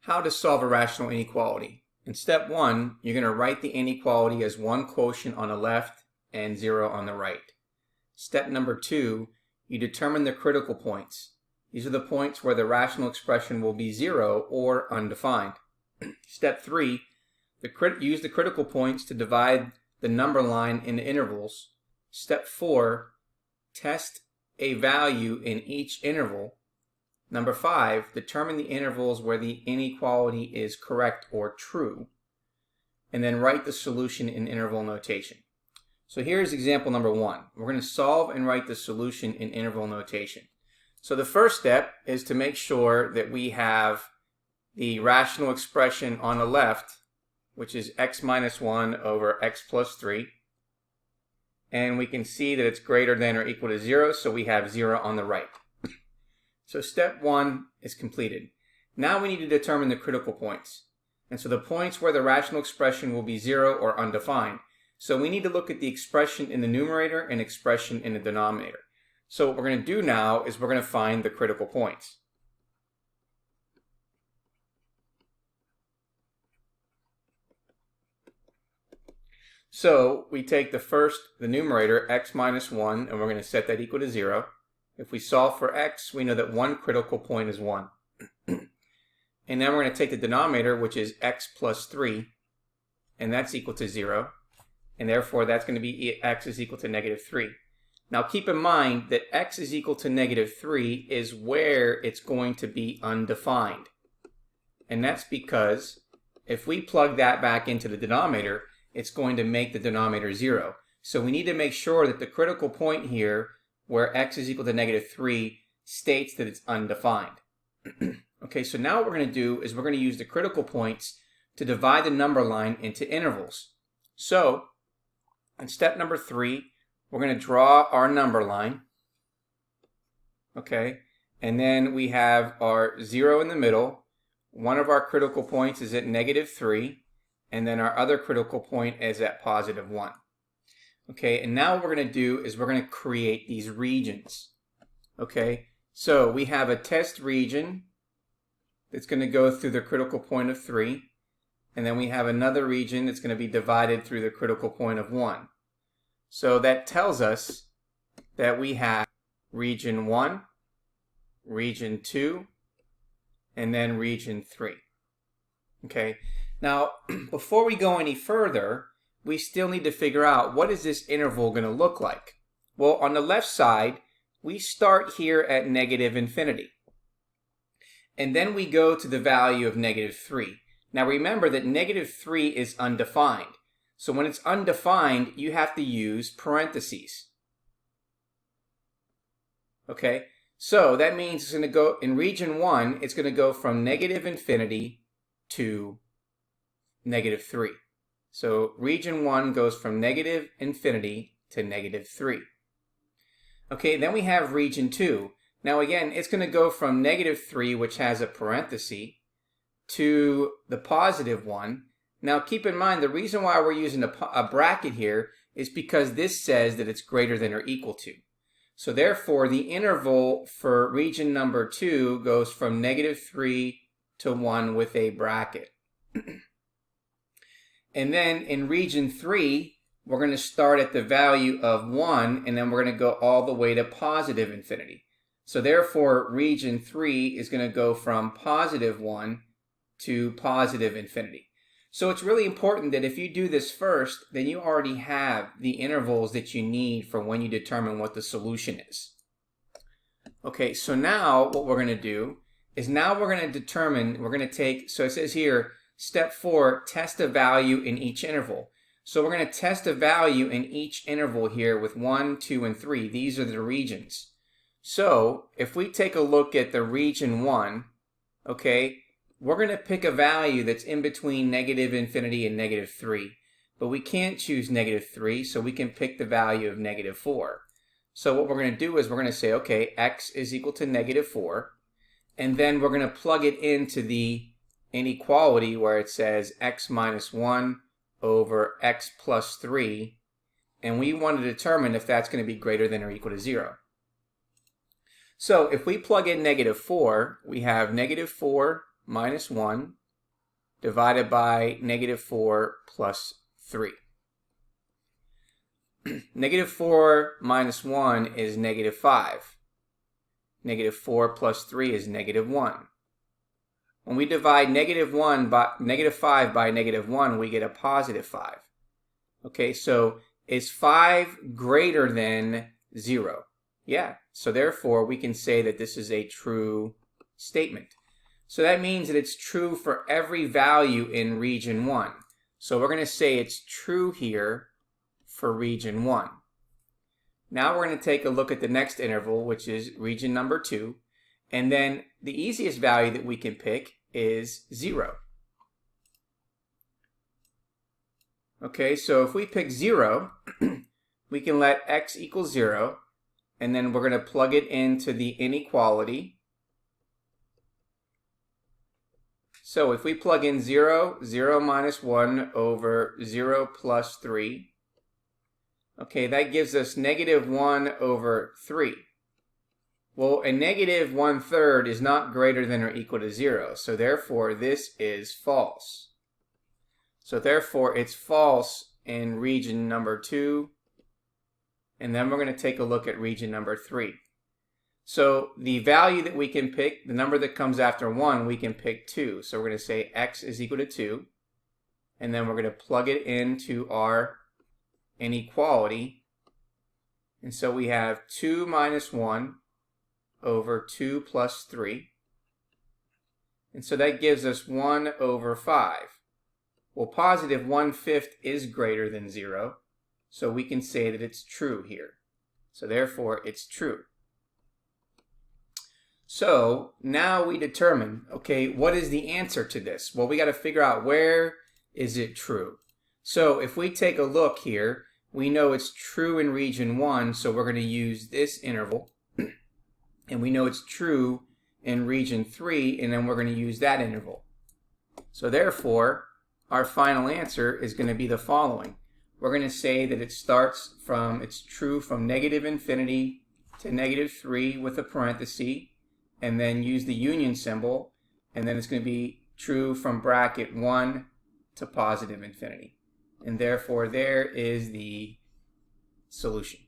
How to solve a rational inequality. In step 1, you're going to write the inequality as one quotient on the left and 0 on the right. Step number 2, you determine the critical points. These are the points where the rational expression will be 0 or undefined. Step 3, use the critical points to divide the number line into intervals. Step 4, test a value in each interval. Number 5, determine the intervals where the inequality is correct or true. And then write the solution in interval notation. So here's example number 1. We're going to solve and write the solution in interval notation. So the first step is to make sure that we have the rational expression on the left, which is x minus 1 over x plus 3. And we can see that it's greater than or equal to 0, so we have 0 on the right. So step 1 is completed. Now we need to determine the critical points. And so the points where the rational expression will be 0 or undefined. So we need to look at the expression in the numerator and expression in the denominator. So what we're going to do now is we're going to find the critical points. So we take the numerator, x minus 1, and we're going to set that equal to 0. If we solve for x, we know that one critical point is 1. And then we're going to take the denominator, which is x plus 3, and that's equal to 0. And therefore, that's going to be x is equal to negative 3. Now keep in mind that x is equal to negative 3 is where it's going to be undefined. And that's because if we plug that back into the denominator, it's going to make the denominator 0. So we need to make sure that the critical point here, where x is equal to negative 3, states that it's undefined. Okay, so now what we're going to do is we're going to use the critical points to divide the number line into intervals. So, in step number 3, we're going to draw our number line. Okay, and then we have our 0 in the middle. One of our critical points is at negative 3, and then our other critical point is at positive 1. Okay, and now what we're going to do is we're going to create these regions. Okay, so we have a test region that's going to go through the critical point of 3, and then we have another region that's going to be divided through the critical point of 1. So that tells us that we have region 1, region 2, and then region 3. Okay, now before we go any further, we still need to figure out what is this interval going to look like. Well, on the left side, we start here at negative infinity. And then we go to the value of negative 3. Now remember that negative 3 is undefined. So when it's undefined, you have to use parentheses. Okay, so that means it's going to go, in region 1, it's going to go from negative infinity to negative 3. So region 1 goes from negative infinity to negative 3. Okay, then we have region 2. Now again, it's going to go from negative 3, which has a parenthesis, to the positive 1. Now keep in mind, the reason why we're using a bracket here is because this says that it's greater than or equal to. So therefore, the interval for region number 2 goes from negative 3 to 1 with a bracket. And then in region 3, we're going to start at the value of 1, and then we're going to go all the way to positive infinity. So therefore, region 3 is going to go from positive 1 to positive infinity. So it's really important that if you do this first, then you already have the intervals that you need for when you determine what the solution is. Okay, so now what we're going to do is now we're going to take, so it says here, step 4, test a value in each interval. So we're going to test a value in each interval here with 1, 2, and 3. These are the regions. So if we take a look at the region 1, okay, we're going to pick a value that's in between negative infinity and negative 3. But we can't choose negative 3, so we can pick the value of negative 4. So what we're going to do is we're going to say, okay, x is equal to negative 4. And then we're going to plug it into the inequality where it says x minus 1 over x plus 3, and we want to determine if that's going to be greater than or equal to 0. So if we plug in negative 4, we have negative 4 minus 1 divided by negative 4 plus 3. Negative 4 minus 1 is negative 5. Negative 4 plus 3 is negative 1. When we divide negative 5 by negative 1, we get a positive 5. Okay, so is 5 greater than 0? Yeah, so therefore we can say that this is a true statement. So that means that it's true for every value in region 1. So we're going to say it's true here for region 1. Now we're going to take a look at the next interval, which is region number 2. And then the easiest value that we can pick is 0. Okay, so if we pick 0, we can let x equal 0, and then we're going to plug it into the inequality. So if we plug in 0, 0 minus 1 over 0 plus 3, okay, that gives us negative 1 over 3. Well, a negative 1/3 is not greater than or equal to 0, so therefore this is false. So therefore it's false in region number 2, and then we're going to take a look at region number 3. So the value that we can pick, the number that comes after 1, we can pick 2. So we're going to say x is equal to 2, and then we're going to plug it into our inequality. And so we have 2 minus 1 over 2 plus 3. And so that gives us 1 over 5. Well, positive 1/5 is greater than 0, so we can say that it's true here. So therefore, it's true. So now we determine, okay, what is the answer to this? Well, we got to figure out where is it true. So if we take a look here, we know it's true in region 1, so we're going to use this interval. And we know it's true in region 3, and then we're going to use that interval. So therefore, our final answer is going to be the following. We're going to say that it's true from negative infinity to negative 3 with a parenthesis, and then use the union symbol, and then it's going to be true from bracket 1 to positive infinity. And therefore, there is the solution.